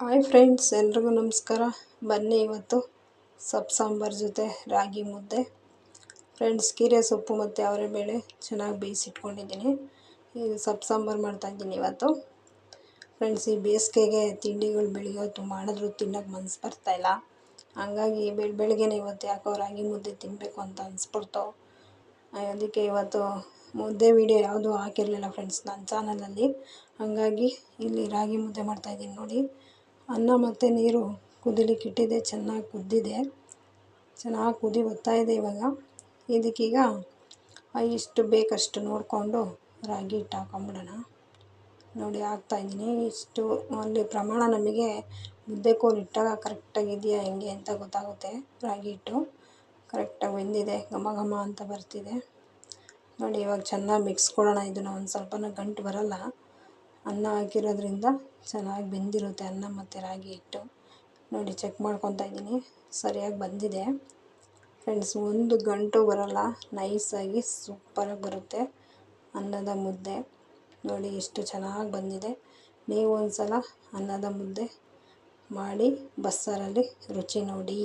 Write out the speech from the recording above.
Hi friends, ಎಲ್ರಿಗೂ ನಮಸ್ಕಾರ. ಬನ್ನಿ ಇವತ್ತು ಸೊಪ್ಪು ಸಾಂಬಾರು ಜೊತೆ ರಾಗಿ ಮುದ್ದೆ. ಫ್ರೆಂಡ್ಸ್, ಕೀರೆ ಸೊಪ್ಪು ಮತ್ತು ಅವರೆಬೇಳೆ ಚೆನ್ನಾಗಿ ಬೇಯಿಸಿಟ್ಕೊಂಡಿದ್ದೀನಿ. ಈಗ ಸೊಪ್ಪು ಸಾಂಬಾರು ಮಾಡ್ತಾಯಿದ್ದೀನಿ ಇವತ್ತು. ಫ್ರೆಂಡ್ಸ್, ಈ ಬೇಸಿಗೆಗೆ ತಿಂಡಿಗಳು ಬೆಳಿಗ್ಗೆ ಹೊತ್ತು ಮಾಡಿದ್ರು ತಿನ್ನೋಕ್ಕೆ ಮನಸ್ಸು ಬರ್ತಾಯಿಲ್ಲ. ಹಂಗಾಗಿ ಬೆಳಗ್ಗೆನೇ ಇವತ್ತು ಯಾಕೋ ರಾಗಿ ಮುದ್ದೆ ತಿನ್ನಬೇಕು ಅಂತ ಅನಿಸ್ಬಿಡ್ತು. ಅದಕ್ಕೆ ಇವತ್ತು ಮುದ್ದೆ ವೀಡಿಯೋ ಯಾವುದೂ ಹಾಕಿರಲಿಲ್ಲ ಫ್ರೆಂಡ್ಸ್ ನನ್ನ ಚಾನಲಲ್ಲಿ. ಹಾಗಾಗಿ ಇಲ್ಲಿ ರಾಗಿ ಮುದ್ದೆ ಮಾಡ್ತಾಯಿದ್ದೀನಿ ನೋಡಿ. ಅನ್ನ ಮತ್ತು ನೀರು ಕುದಿಲಿಕ್ಕೆ ಇಟ್ಟಿದ್ದೆ, ಚೆನ್ನಾಗಿ ಕುದ್ದಿದೆ. ಚೆನ್ನಾಗಿ ಕುದಿ ಬರ್ತಾಯಿದೆ. ಇವಾಗ ಇದಕ್ಕೀಗ ಇಷ್ಟು ಬೇಕಷ್ಟು ನೋಡಿಕೊಂಡು ರಾಗಿ ಹಿಟ್ಟು ಹಾಕೊಂಬಿಡೋಣ. ನೋಡಿ ಹಾಕ್ತಾಯಿದ್ದೀನಿ. ಇಷ್ಟು ಅಲ್ಲಿ ಪ್ರಮಾಣ ನಮಗೆ ಮುದ್ದೆ ಕೋಲು ಇಟ್ಟಾಗ ಕರೆಕ್ಟಾಗಿದೆಯಾ ಹೆಂಗೆ ಅಂತ ಗೊತ್ತಾಗುತ್ತೆ. ರಾಗಿ ಹಿಟ್ಟು ಕರೆಕ್ಟಾಗಿ ಬೆಂದಿದೆ, ಘಮ ಘಮ ಅಂತ ಬರ್ತಿದೆ ನೋಡಿ. ಇವಾಗ ಚೆನ್ನಾಗಿ ಮಿಕ್ಸ್ ಕೊಡೋಣ. ಇದನ್ನು ಒಂದು ಸ್ವಲ್ಪನೂ ಗಂಟು ಬರೋಲ್ಲ. ಅನ್ನ ಹಾಕಿರೋದ್ರಿಂದ ಚೆನ್ನಾಗಿ ಬೆಂದಿರುತ್ತೆ ಅನ್ನ ಮತ್ತು ರಾಗಿ ಹಿಟ್ಟು. ನೋಡಿ, ಚೆಕ್ ಮಾಡ್ಕೊತಾ ಇದ್ದೀನಿ, ಸರಿಯಾಗಿ ಬಂದಿದೆ ಫ್ರೆಂಡ್ಸ್. ಒಂದು ಗಂಟು ಬರೋಲ್ಲ, ನೈಸಾಗಿ ಸೂಪರಾಗಿ ಬರುತ್ತೆ ಅನ್ನದ ಮುದ್ದೆ. ನೋಡಿ ಎಷ್ಟು ಚೆನ್ನಾಗಿ ಬಂದಿದೆ. ನೀವು ಒಂದು ಸಲ ಅನ್ನದ ಮುದ್ದೆ ಮಾಡಿ ಬಸ್ಸಾರಲ್ಲಿ ರುಚಿ ನೋಡಿ.